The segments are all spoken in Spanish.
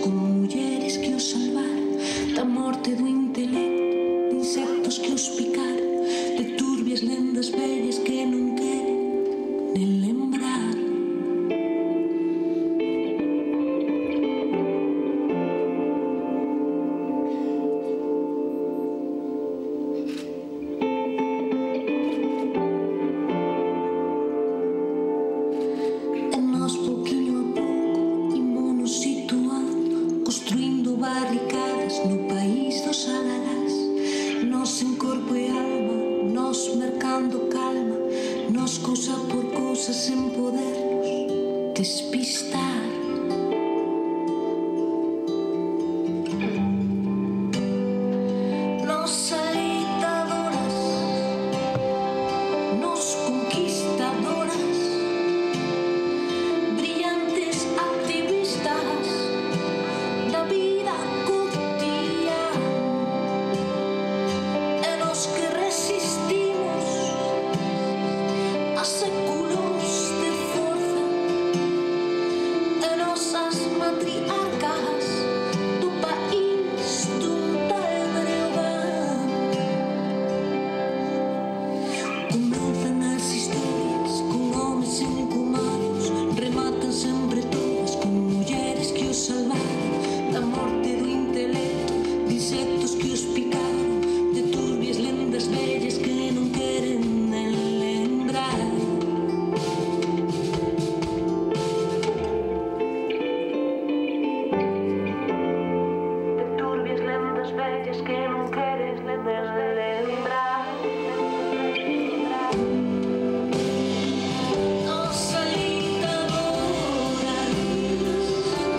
como mulleres que os salvar da morte do intelecto, de insectos que os picar, de turbias lendas vellas que non queren nen lembrar. Barricadas no país dos alalás, nos en corpo e alma, nos mercando calma, nos cousa por cousa sen podernos despistar. Nos salitadoras, nos conquistadoras, brillantes activistas da vida cotidiana, e nos que resistimos a séculos de forza, e nosas matriarcas do país dun tal Breogán. Comezan as historias con homes encumados, rematan sempre todas con mulleres que os salvaron da morte do intelecto, de insectos que os picaron, de turbias lendas vellas que non queren nen lembrar. De turbias lendas vellas que non queres nen lembrar. Nos salitadoras,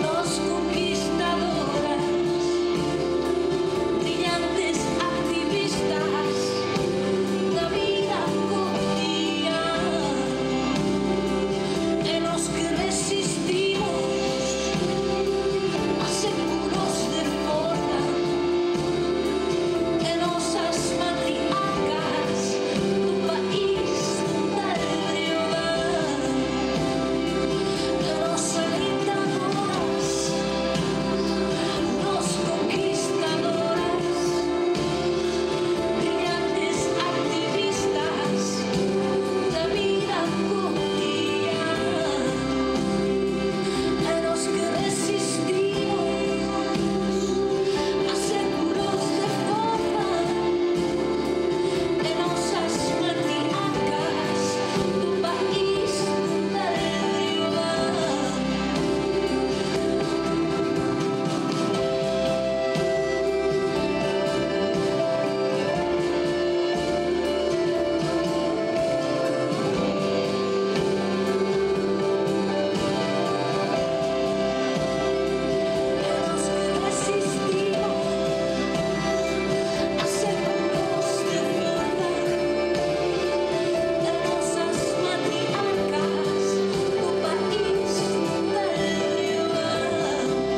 nos conquistadoras, brillantes activistas da vida cotidiana, e nos que resistimos a séculos de forza, e nosas matriarcas do país tal Breogán. Nos salitadoras, nos conquistadoras, brillantes activistas da vida cotidiana, e nos que resistimos a séculos de forza, e nosas matriarcas do país tal Breogán. Nos que resistimos a séculos de forza, e nosas matriarcas do país tal Breogán. Nos que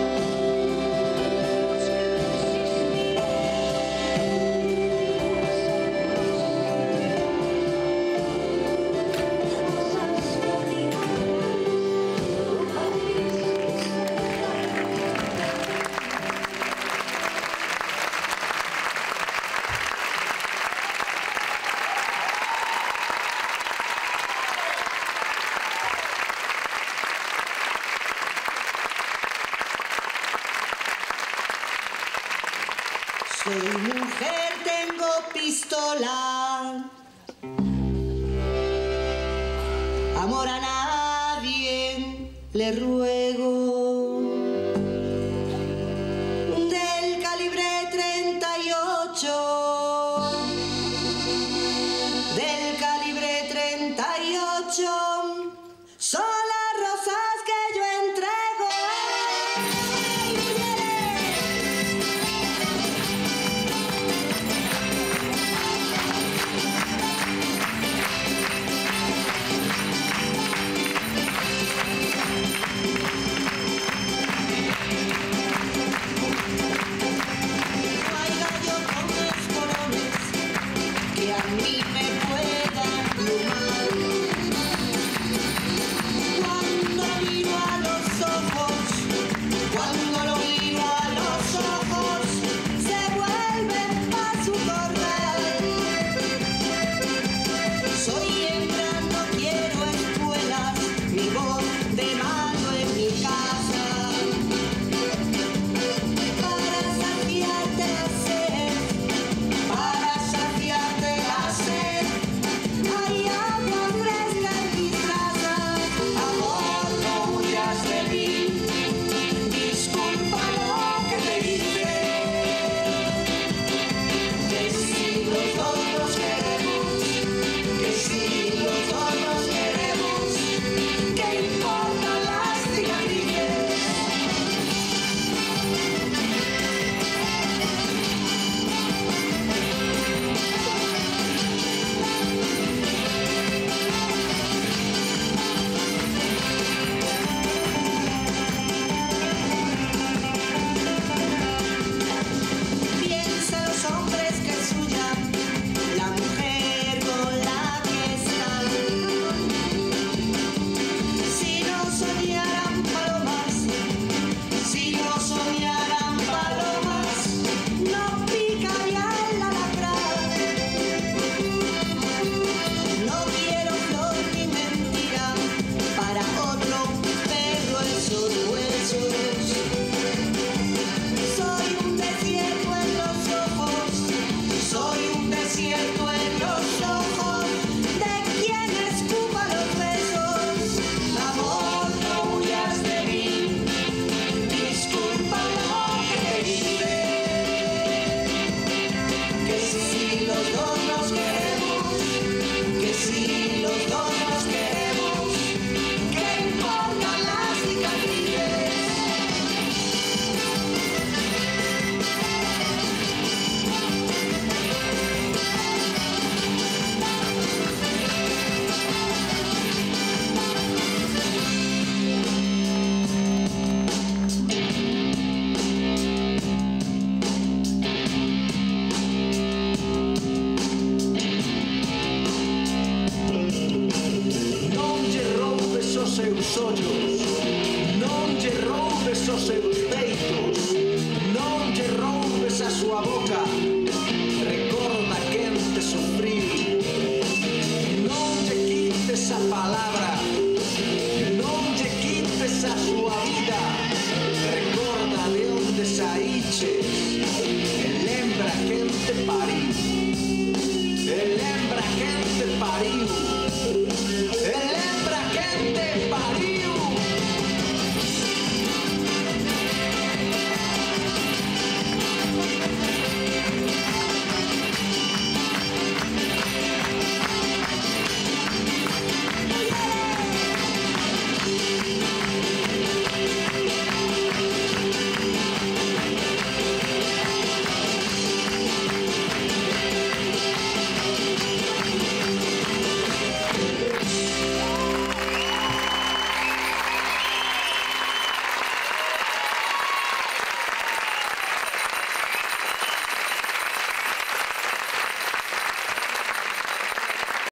Soy mujer, tengo pistola, amor a nadie le ruego.